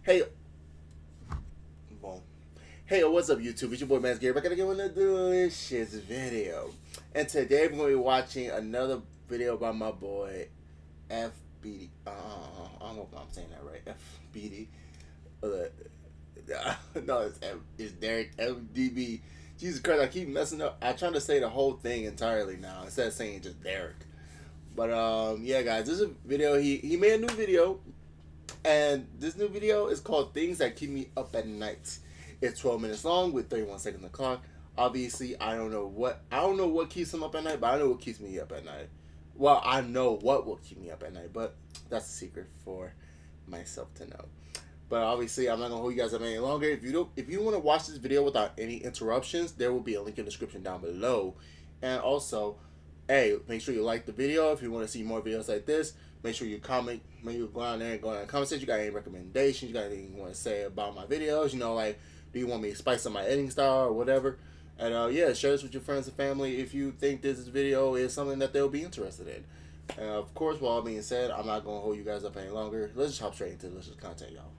Hey, well, hey, what's up, YouTube? It's your boy Man's Gary back again with another delicious video. And today we're going to be watching another video by my boy FBD. I don't know if I'm saying that right. FBD. No, it's derekFDB. Jesus Christ, I keep messing up. I'm trying to say the whole thing entirely now instead of saying just Derek. But yeah, guys, this is a video. He made a new video. And this new video is called Things That Keep Me Up at Night. It's 12 minutes long with 31 seconds on the clock. Obviously, I don't know what keeps him up at night, but I know what keeps me up at night. Well, I know what will keep me up at night, but that's a secret for myself to know. But obviously, I'm not gonna hold you guys up any longer. If you want to watch this video without any interruptions, there will be a link in the description down below. And also, hey, make sure you like the video if you want to see more videos like this. Make sure you comment. When you go down there and go down in the comment section, you got any recommendations, you got anything you want to say about my videos, you know, like, do you want me to spice up my editing style or whatever? And yeah, share this with your friends and family if you think this video is something that they'll be interested in. And of course, with all being said, I'm not going to hold you guys up any longer. Let's just hop straight into delicious content, y'all.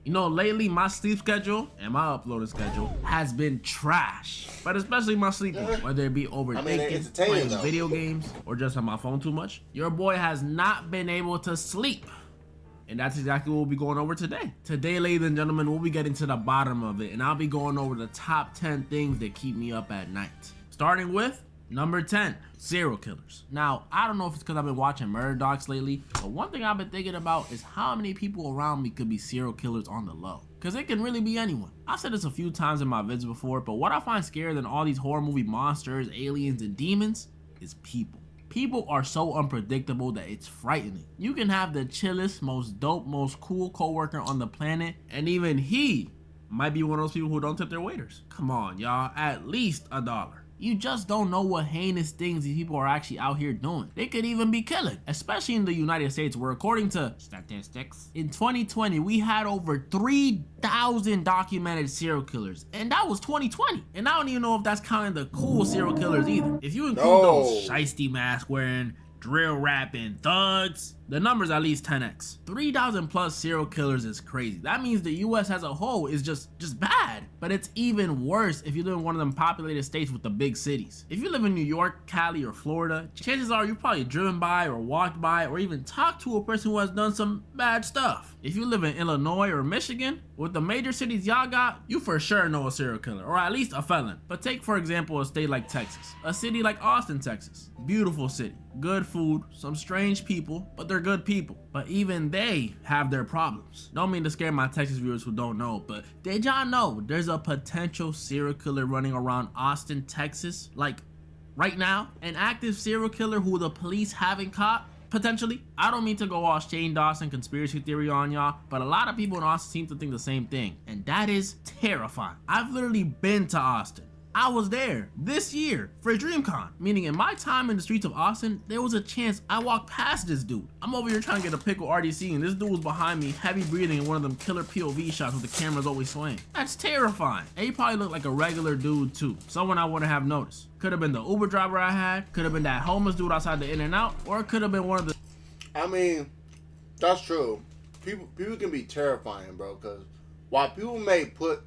You know, lately my sleep schedule and my uploading schedule has been trash. But especially my sleeping, whether it be overthinking, playing video games, or just on my phone too much. Your boy has not been able to sleep. And that's exactly what we'll be going over today. Today, ladies and gentlemen, we'll be getting to the bottom of it. And I'll be going over the top 10 things that keep me up at night. Starting with number 10, serial killers. Now, I don't know if it's because I've been watching murder docs lately, but one thing I've been thinking about is how many people around me could be serial killers on the low. Because it can really be anyone. I've said this a few times in my vids before, but what I find scarier than all these horror movie monsters, aliens, and demons is people. People are so unpredictable that it's frightening. You can have the chillest, most dope, most cool coworker on the planet, and even he might be one of those people who don't tip their waiters. Come on, y'all, at least $1. You just don't know what heinous things these people are actually out here doing. They could even be killing, especially in the United States, where according to statistics, in 2020, we had over 3,000 documented serial killers. And that was 2020. And I don't even know if that's counting the cool serial killers either. If you include those shiesty mask wearing, drill rapping thugs, the number's at least 10x. 3,000 plus serial killers is crazy. That means the US as a whole is just bad. But it's even worse if you live in one of them populated states with the big cities. If you live in New York, Cali, or Florida, chances are you've probably driven by or walked by or even talked to a person who has done some bad stuff. If you live in Illinois or Michigan, with the major cities y'all got, you for sure know a serial killer, or at least a felon. But take for example a state like Texas, a city like Austin, Texas. Beautiful city, good food, some strange people, but they're good people. But even they have their problems. Don't mean to scare my Texas viewers who don't know, but did y'all know there's a potential serial killer running around Austin, Texas, like right now? An active serial killer who the police haven't caught? Potentially. I don't mean to go all Shane Dawson conspiracy theory on y'all, but a lot of people in Austin seem to think the same thing, and that is terrifying. I've literally been to Austin. I was there this year for DreamCon, meaning in my time in the streets of Austin, there was a chance I walked past this dude. I'm over here trying to get a pic with RDC, and this dude was behind me, heavy breathing in one of them killer POV shots with the cameras always swaying. That's terrifying. And he probably looked like a regular dude too, someone I wouldn't have noticed. Could have been the Uber driver I had, could have been that homeless dude outside the In-N-Out, or it could have been one of the... I mean, that's true. People can be terrifying, bro, because while people may put...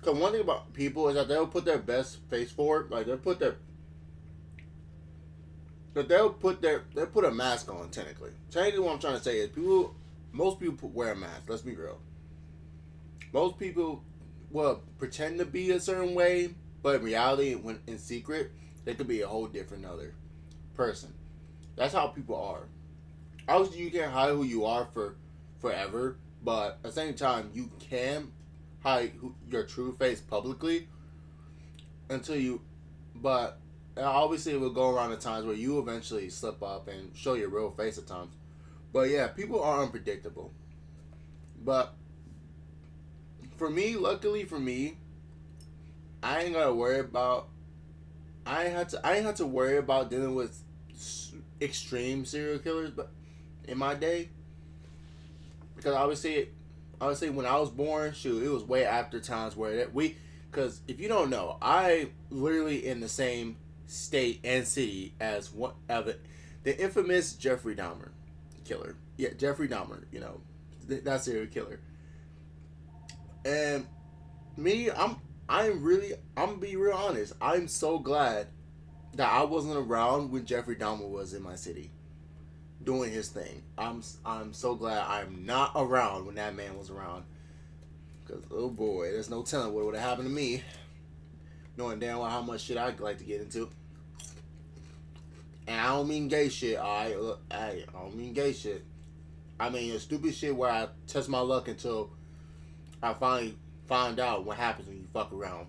Because one thing about people is that they'll put their best face forward. Like, they'll put a mask on, technically. Technically, what I'm trying to say is most people wear a mask. Let's be real. Most people will pretend to be a certain way, but in reality, when in secret, they could be a whole different other person. That's how people are. Obviously, you can't hide who you are for forever, but at the same time, you can hide your true face publicly until you, but obviously it will go around the times where you eventually slip up and show your real face at times. But yeah, people are unpredictable. But for me, luckily for me, I ain't had to worry about dealing with extreme serial killers, but in my day, because obviously when I was born, shoot, it was way after times where because if you don't know, I literally in the same state and city as the infamous Jeffrey Dahmer killer. Yeah, Jeffrey Dahmer, you know, that serial killer. And me, I'm gonna be real honest. I'm so glad that I wasn't around when Jeffrey Dahmer was in my city doing his thing. I'm so glad I'm not around when that man was around. Because, oh boy, there's no telling what would have happened to me. Knowing damn well how much shit I'd like to get into. And I don't mean gay shit, alright? I don't mean gay shit. I mean stupid shit where I test my luck until I finally find out what happens when you fuck around.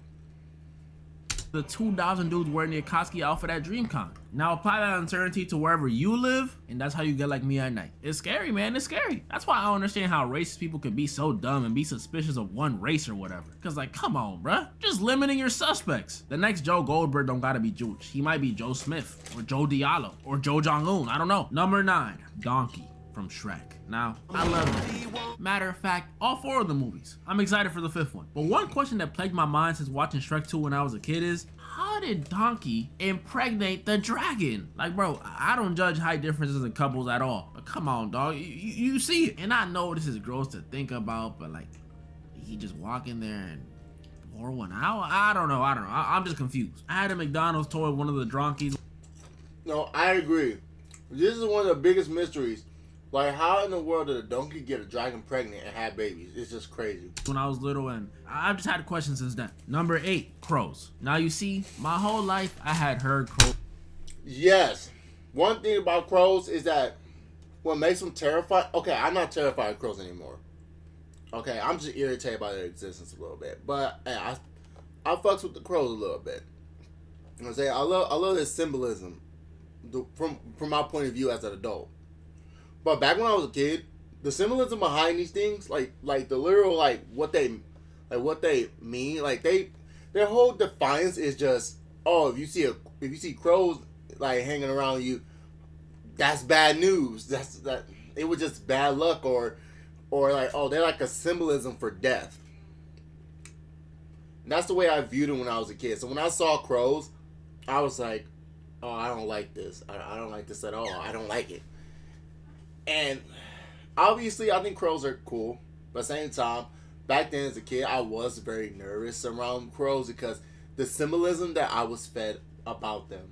The 2,000 dudes wearing the Akatsuki outfit at DreamCon. Now apply that uncertainty to wherever you live, and that's how you get like me at night. It's scary, man. It's scary. That's why I don't understand how racist people could be so dumb and be suspicious of one race or whatever. Cause like, come on, bruh. Just limiting your suspects. The next Joe Goldberg don't gotta be Jewish. He might be Joe Smith, or Joe Diallo, or Joe Jong-un. I don't know. Number 9, Donkey from Shrek. Now, I love it. Matter of fact, all 4 of the movies. I'm excited for the 5th one. But one question that plagued my mind since watching Shrek 2 when I was a kid is, how did Donkey impregnate the dragon? Like, bro, I don't judge height differences in couples at all. But come on, dog. You see it. And I know this is gross to think about, but like, he just walk in there and pour one out? I don't know. I'm just confused. I had a McDonald's toy with one of the donkeys. No, I agree. This is one of the biggest mysteries. Like, how in the world did a donkey get a dragon pregnant and have babies? It's just crazy. When I was little, and I've just had questions since then. Number 8, crows. Now you see, my whole life I had heard crows. Yes. One thing about crows is that what makes them terrified. Okay, I'm not terrified of crows anymore. Okay, I'm just irritated by their existence a little bit. But hey, I fucks with the crows a little bit. You know what I'm saying? I love this symbolism from my point of view as an adult. But back when I was a kid, the symbolism behind these things, like the literal, what they mean, like their whole defiance is just, oh, if you see crows like hanging around you, that's bad news. That it was just bad luck, or like, oh, they're like a symbolism for death. And that's the way I viewed them when I was a kid. So when I saw crows, I was like, oh, I don't like this. I don't like this at all. I don't like it. And obviously, I think crows are cool. But at the same time, back then as a kid, I was very nervous around crows because the symbolism that I was fed about them.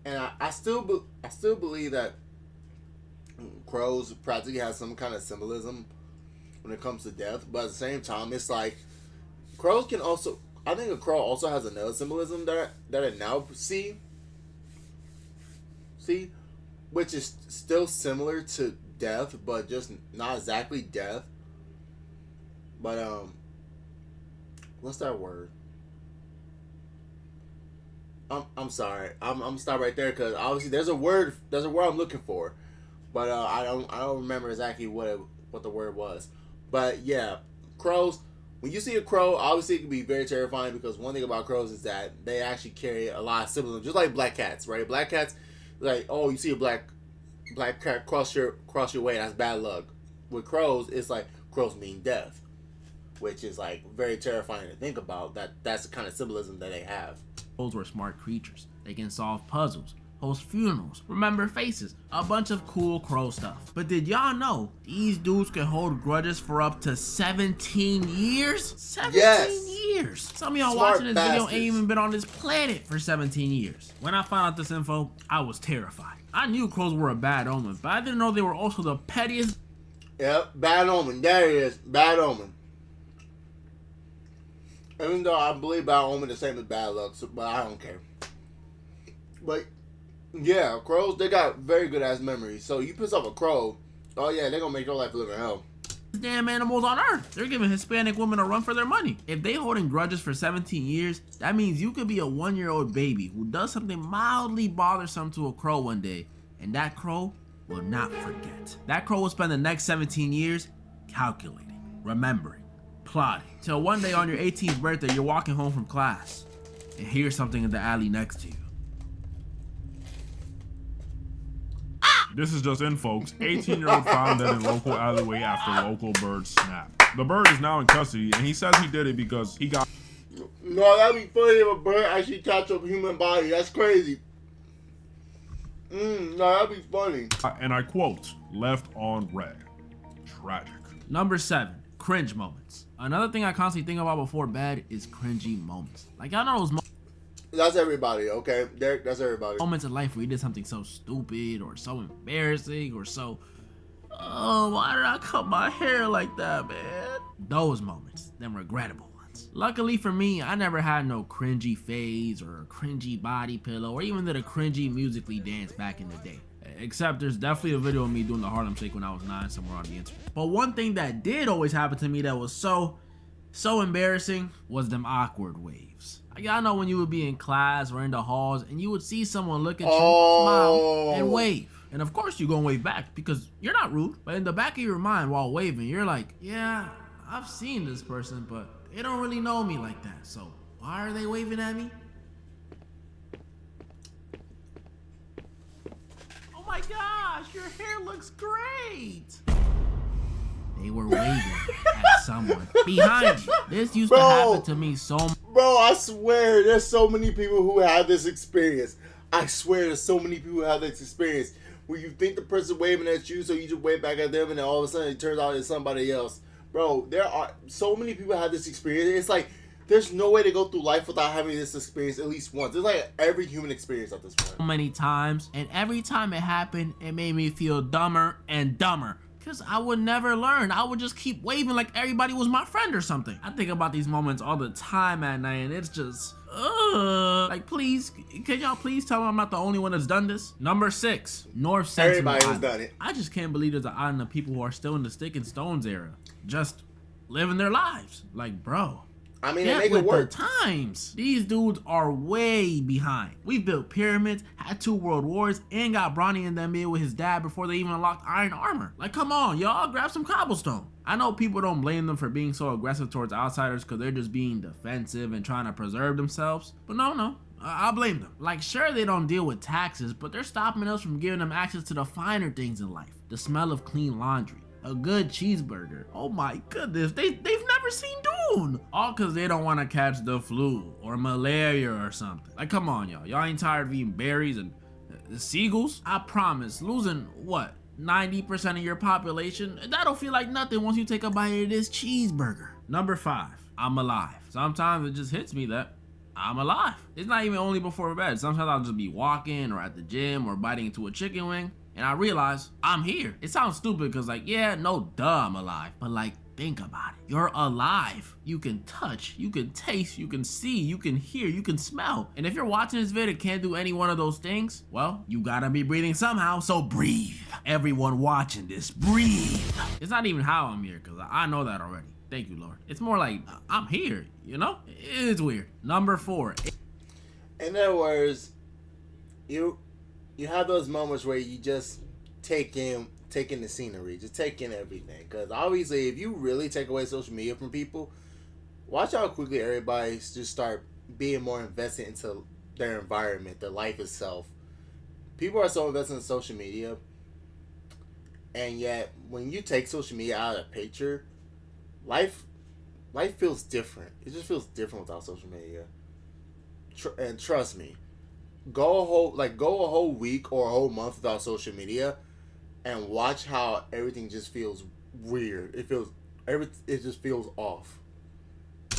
And I still believe that crows practically have some kind of symbolism when it comes to death. But at the same time, it's like crows can also. I think a crow also has another symbolism that I now see, which is still similar to death, but just not exactly death. But what's that word? I'm sorry. I'm gonna stop right there because obviously there's a word I'm looking for, but I don't remember exactly what the word was. But yeah, crows. When you see a crow, obviously it can be very terrifying because one thing about crows is that they actually carry a lot of symbolism, just like black cats, right? Black cats, like, oh, you see a black cat cross your way, that's bad luck. With crows, it's like crows mean death, which is like very terrifying to think about. That's the kind of symbolism that they have. Crows were smart creatures. They can solve puzzles, host funerals, remember faces, a bunch of cool crow stuff. But did y'all know these dudes can hold grudges for up to 17 years? 17 years! Some of y'all watching this video ain't even been on this planet for 17 years. When I found out this info, I was terrified. I knew crows were a bad omen, but I didn't know they were also the pettiest. Yep, bad omen. There it is. Bad omen. Even though I believe bad omen the same as bad luck, but I don't care. But yeah, crows, they got very good ass memories. So you piss off a crow, oh yeah, they're gonna make your life live in hell. Damn animals on Earth. They're giving Hispanic women a run for their money. If they holding grudges for 17 years, that means you could be a 1-year-old baby who does something mildly bothersome to a crow one day, and that crow will not forget. That crow will spend the next 17 years calculating, remembering, plotting, till one day on your 18th birthday, you're walking home from class and hear something in the alley next to you. This is just in, folks. 18-year-old found dead in local alleyway after local bird snapped. The bird is now in custody, and he says he did it because he got... No, that'd be funny if a bird actually catch a human body. That's crazy. No, that'd be funny. And I quote, left on red. Tragic. Number 7, cringe moments. Another thing I constantly think about before bed is cringy moments. Like, y'all know those moments. That's everybody, okay? Derek, that's everybody. Moments in life where you did something so stupid or so embarrassing or so, oh, why did I cut my hair like that, man? Those moments, them regrettable ones. Luckily for me, I never had no cringy phase or a cringy body pillow or even did a cringy musically dance back in the day. Except there's definitely a video of me doing the Harlem Shake when I was 9 somewhere on the internet. But one thing that did always happen to me that was so embarrassing was them awkward waves. Y'all know when you would be in class or in the halls and you would see someone look at you, smile, and wave. And of course you're gonna wave back because you're not rude. But in the back of your mind while waving, you're like, yeah, I've seen this person, but they don't really know me like that. So why are they waving at me? Oh my gosh, your hair looks great. They were waving at someone behind you. This used to happen to me so much. Bro, I swear there's so many people who have this experience. I swear there's so many people who have this experience where you think the person waving at you, so you just wave back at them, and then all of a sudden it turns out it's somebody else. Bro, there are so many people who have this experience. It's like there's no way to go through life without having this experience at least once. It's like every human experience at this point. So many times, and every time it happened, it made me feel dumber and dumber. Cause I would never learn. I would just keep waving like everybody was my friend or something. I think about these moments all the time at night and it's just, like please, can y'all please tell me I'm not the only one that's done this? Number 6, North Sentinel Everybody has Island. done it. I just can't believe there's an island of people who are still in the stick and stones era. Just living their lives. Like, bro. I mean, they make it work. The times. These dudes are way behind. We built pyramids, had 2 world wars, and got Bronny in them in with his dad before they even unlocked iron armor. Like, come on, y'all, grab some cobblestone. I know people don't blame them for being so aggressive towards outsiders because they're just being defensive and trying to preserve themselves. But no, I blame them. Like, sure, they don't deal with taxes, but they're stopping us from giving them access to the finer things in life. The smell of clean laundry. A good cheeseburger. Oh my goodness, they've never seen Dune. All cause they don't want to catch the flu or malaria or something. Like, come on, y'all ain't tired of eating berries and seagulls? I promise, losing what, 90% of your population, that'll feel like nothing once you take a bite of this cheeseburger. Number 5, I'm alive. Sometimes it just hits me that I'm alive. It's not even only before bed. Sometimes I'll just be walking or at the gym or biting into a chicken wing and I realize I'm here. It sounds stupid because like, yeah, no duh, I'm alive. But like, think about it. You're alive. You can touch, you can taste, you can see, you can hear, you can smell. And if you're watching this video and can't do any one of those things, well, you gotta be breathing somehow, so breathe. Everyone watching this, breathe. It's not even how I'm here because I know that already. Thank you, Lord. It's more like, I'm here, you know? It's weird. Number 4. In other words, you have those moments where you just take in the scenery, just take in everything. Because obviously, if you really take away social media from people, watch how quickly everybody just start being more invested into their environment, their life itself. People are so invested in social media, and yet when you take social media out of the picture, life feels different. It just feels different without social media. And trust me. Go a whole week or a whole month without social media and watch how everything just feels weird. It just feels off.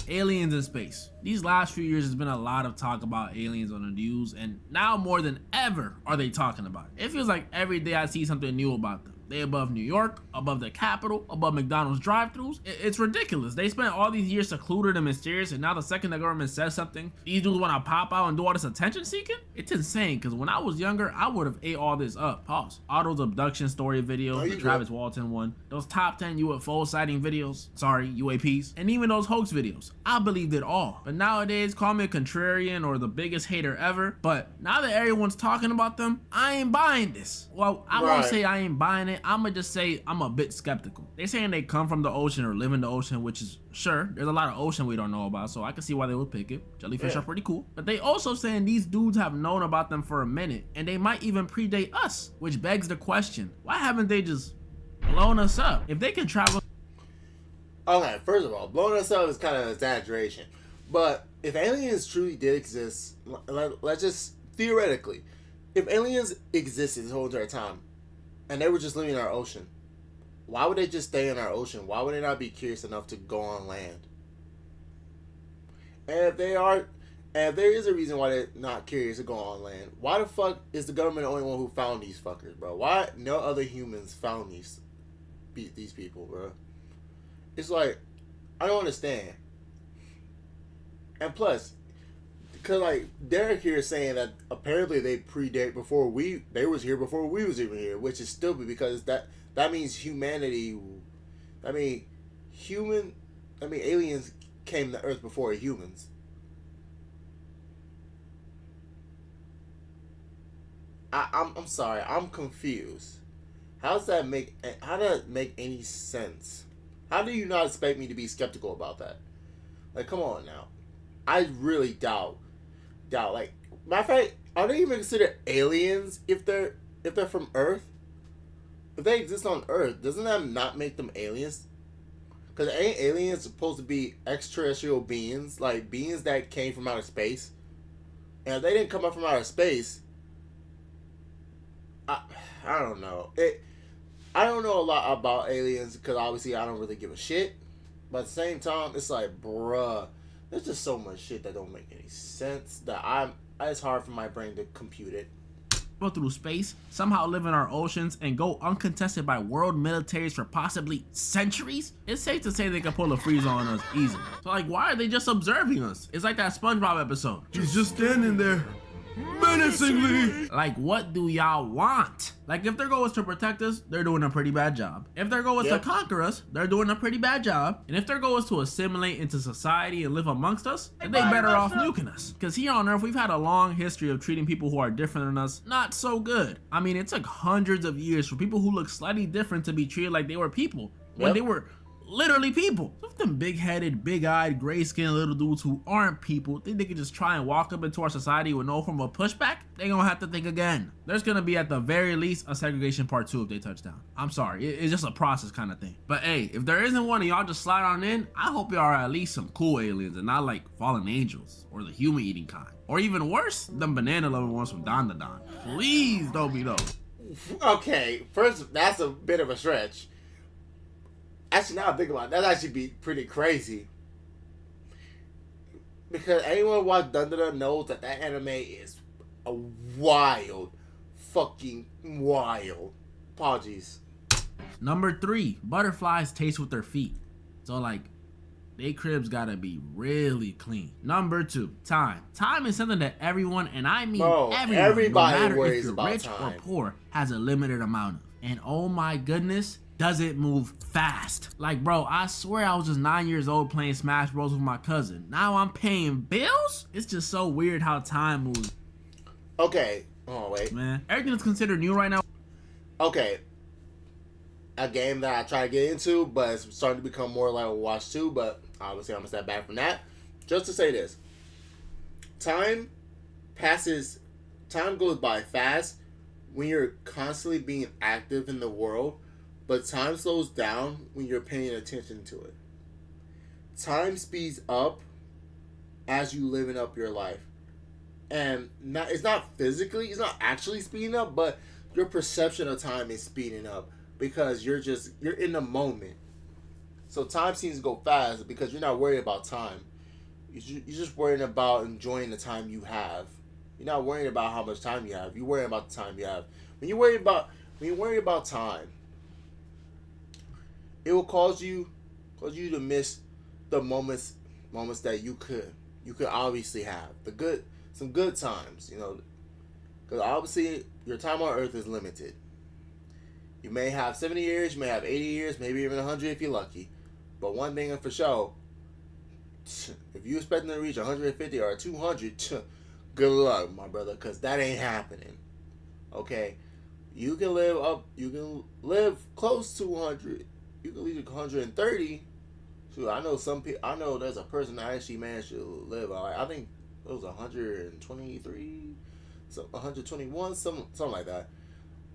Aliens in space. These last few years there's been a lot of talk about aliens on the news, and now more than ever are they talking about it. It feels like every day I see something new about them. They above New York, above the Capitol, above McDonald's drive-thrus. It's ridiculous. They spent all these years secluded and mysterious, and now the second the government says something, these dudes want to pop out and do all this attention seeking? It's insane, because when I was younger, I would have ate all this up. Pause. All those abduction story videos, the Travis Walton one, those top 10 UFO sighting videos, sorry, UAPs, and even those hoax videos. I believed it all. But nowadays, call me a contrarian or the biggest hater ever, but now that everyone's talking about them, I ain't buying this. Well, I won't say I ain't buying it. I'ma just say I'm a bit skeptical. They're saying they come from the ocean or live in the ocean, which is sure, there's a lot of ocean we don't know about, so I can see why they would pick it. Jellyfish are pretty cool. But they also saying these dudes have known about them for a minute, and they might even predate us, which begs the question, why haven't they just blown us up? If they can travel... Okay, first of all, blowing us up is kind of an exaggeration. But if aliens truly did exist, let's just theoretically, if aliens existed this whole entire time, and they were just living in our ocean, why would they just stay in our ocean? Why would they not be curious enough to go on land? And if they are, and if there is a reason why they're not curious to go on land, why the fuck is the government the only one who found these fuckers, bro? Why no other humans found these people, bro? It's like, I don't understand. And plus, because like Derek here is saying that apparently they predate they was here before we was even here, which is stupid because that means humanity. Aliens came to Earth before humans. I'm sorry, I'm confused. How does that make any sense? How do you not expect me to be skeptical about that? Like, come on now. I really doubt. Like, matter of fact, are they even considered aliens if they're from Earth? If they exist on Earth, doesn't that not make them aliens? Because ain't aliens supposed to be extraterrestrial beings, like beings that came from outer space? And if they didn't come up from outer space, I don't know. I don't know a lot about aliens because obviously I don't really give a shit. But at the same time, it's like, bruh, there's just so much shit that don't make any sense that it's hard for my brain to compute it. Go through space, somehow live in our oceans, and go uncontested by world militaries for possibly centuries? It's safe to say they can pull a freeze on us easily. So like, why are they just observing us? It's like that SpongeBob episode. He's just standing there, menacingly. Like, what do y'all want? Like, if their goal is to protect us, they're doing a pretty bad job. If their goal is to conquer us, they're doing a pretty bad job. And if their goal is to assimilate into society and live amongst us, then they better off nuking us. Because here on Earth, we've had a long history of treating people who are different than us not so good. I mean, it took hundreds of years for people who look slightly different to be treated like they were people when they were literally people. So if them big-headed, big-eyed, gray-skinned little dudes who aren't people think they can just try and walk up into our society with no form of pushback, they gonna have to think again. There's gonna be at the very least a segregation part 2 if they touch down. I'm sorry, it's just a process kind of thing. But hey, if there isn't one and y'all just slide on in, I hope y'all are at least some cool aliens and not like fallen angels or the human-eating kind. Or even worse, them banana-loving ones from Don Da Don. Please don't be those. Okay, first, that's a bit of a stretch. Actually, now I think about it, that'd actually be pretty crazy. Because anyone who watched Dun Dun Dun knows that anime is a wild, fucking wild. Apologies. Number 3, butterflies taste with their feet. So like, they cribs gotta be really clean. Number 2, time. Time is something that everyone, and I mean everybody, no matter worries if you're about rich time. or poor, has a limited amount of. And oh my goodness, does it move fast. Like, bro, I swear I was just 9 years old playing Smash Bros with my cousin. Now I'm paying bills? It's just so weird how time moves. Okay. Oh, wait. Man, everything is considered new right now. Okay. A game that I try to get into, but it's starting to become more like a watch too, but obviously I'm going to step back from that. Just to say this. Time goes by fast when you're constantly being active in the world. But time slows down when you're paying attention to it. Time speeds up as you living up your life. And it's not actually speeding up, but your perception of time is speeding up because you're in the moment. So time seems to go fast because you're not worried about time. You're just worrying about enjoying the time you have. You're not worrying about how much time you have. You're worrying about the time you have. When you worry about time, it will cause you to miss the moments that you could obviously have some good times, you know, because obviously your time on Earth is limited. You may have 70 years, you may have 80 years, maybe even 100 if you're lucky. But one thing for sure, if you're expecting to reach 150 or 200, good luck, my brother, because that ain't happening. Okay, you can live close to 100. You can leave 130. Shoot, I know there's a person that actually managed to live. I think it was 123, 121, something like that.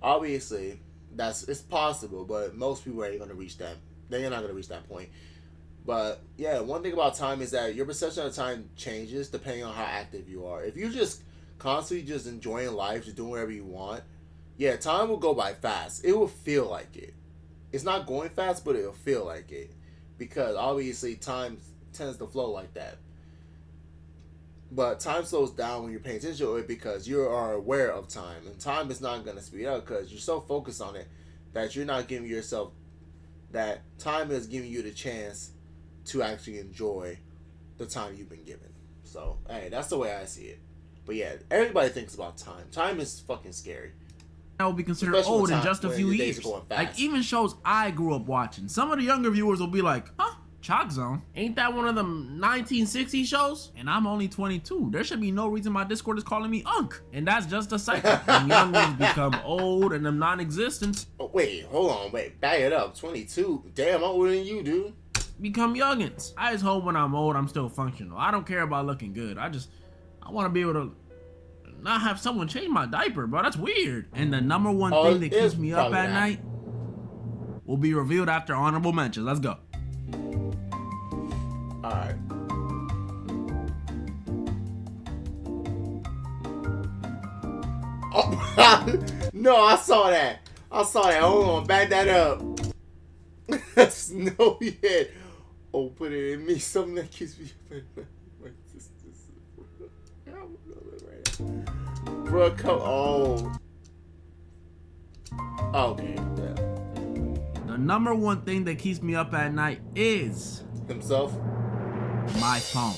Obviously, it's possible, but most people ain't gonna reach that. They're not gonna reach that point. But yeah, one thing about time is that your perception of time changes depending on how active you are. If you just constantly just enjoying life, just doing whatever you want, yeah, time will go by fast. It will feel like it. it's not going fast, but it'll feel like it, because obviously time tends to flow like that. But time slows down when you're paying attention to it, because you are aware of time, and time is not going to speed up because you're so focused on it that you're not giving yourself that time is giving you the chance to actually enjoy the time you've been given. So, hey, that's the way I see it. But yeah, everybody thinks about time. Time is fucking scary. That will be considered old in just a few years. Like, even shows I grew up watching, some of the younger viewers will be like, huh? Chalk Zone? Ain't that one of them 1960s shows? And I'm only 22. There should be no reason my Discord is calling me Unk. And that's just a cycle. Them young ones become old and them non-existent. Oh, wait, hold on, back it up. 22? Damn, I'm older than you, dude. Become youngins. I just hope when I'm old, I'm still functional. I don't care about looking good. I want to be able to not have someone change my diaper, bro. That's weird. And the number one thing that keeps me up at night will be revealed after honorable mentions. Let's go. Alright. Oh, no, I saw that. Hold on, back that up. Snowy head. Oh, put it in me. Something that keeps me. Bro, come on. Okay. Yeah. The number one thing that keeps me up at night is himself. My phone.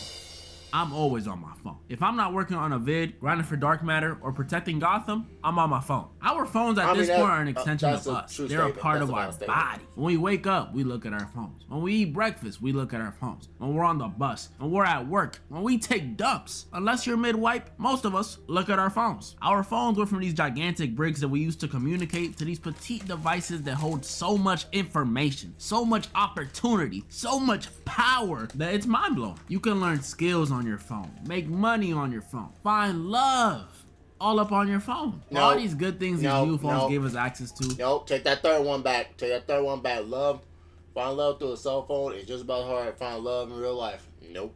I'm always on my phone. If I'm not working on a vid, grinding for dark matter, or protecting Gotham, I'm on my phone. Our phones at this point are an extension of us. They're a part of our body. When we wake up, we look at our phones. When we eat breakfast, we look at our phones. When we're on the bus, when we're at work, when we take dumps, unless you're mid-wipe, most of us look at our phones. Our phones went from these gigantic bricks that we used to communicate to these petite devices that hold so much information, so much opportunity, so much power that it's mind-blowing. You can learn skills on your phone, make money on your phone, find love all up on your phone. Nope. All these good things these new phones gave us access to. Nope, take that third one back. Love, find love through a cell phone is just about hard to find love in real life. Nope.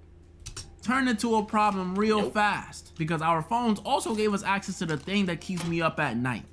Turned into a problem real fast, because our phones also gave us access to the thing that keeps me up at night.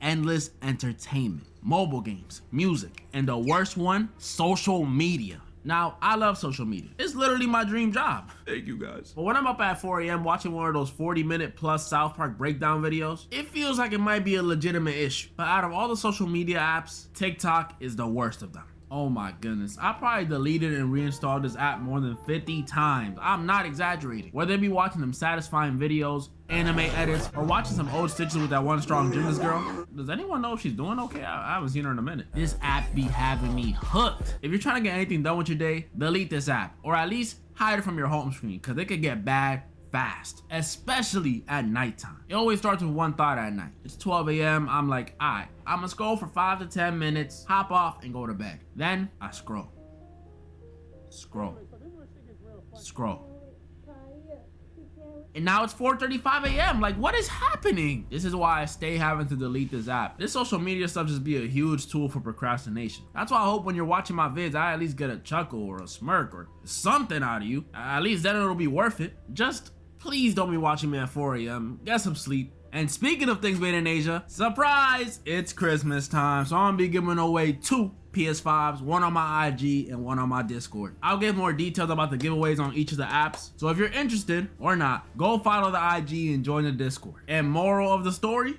Endless entertainment, mobile games, music, and the worst one, social media. Now, I love social media. It's literally my dream job. Thank you, guys. But when I'm up at 4 a.m. watching one of those 40-minute plus South Park breakdown videos, it feels like it might be a legitimate issue. But out of all the social media apps, TikTok is the worst of them. Oh my goodness. I probably deleted and reinstalled this app more than 50 times. I'm not exaggerating. Whether it be watching them satisfying videos, anime edits, or watching some old stitches with that one strong gymnast girl. Does anyone know if she's doing okay? I haven't seen her in a minute. This app be having me hooked. If you're trying to get anything done with your day, delete this app, or at least hide it from your home screen, because it could get bad fast, especially at nighttime. It always starts with one thought at night. It's 12 a.m. I'm like, alright, I'm gonna scroll for 5 to 10 minutes, hop off, and go to bed. Then I scroll. And now it's 4:35 a.m. Like, what is happening? This is why I stay having to delete this app. This social media stuff just be a huge tool for procrastination. That's why I hope when you're watching my vids, I at least get a chuckle or a smirk or something out of you. At least then it'll be worth it. Just please don't be watching me at 4 a.m. Get some sleep. And speaking of things made in Asia, surprise, it's Christmas time. So I'm gonna be giving away 2 PS5s, one on my IG and one on my Discord. I'll give more details about the giveaways on each of the apps. So if you're interested or not, go follow the IG and join the Discord. And moral of the story?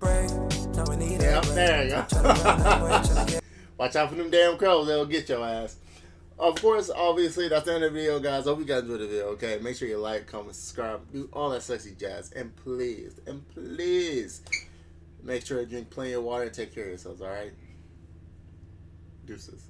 Yeah, there you go. Watch out for them damn crows, they'll get your ass. Of course, obviously, that's the end of the video, guys. Hope you guys enjoyed the video, okay? Make sure you like, comment, subscribe, do all that sexy jazz. And please, make sure to drink plenty of water and take care of yourselves, alright? Deuces.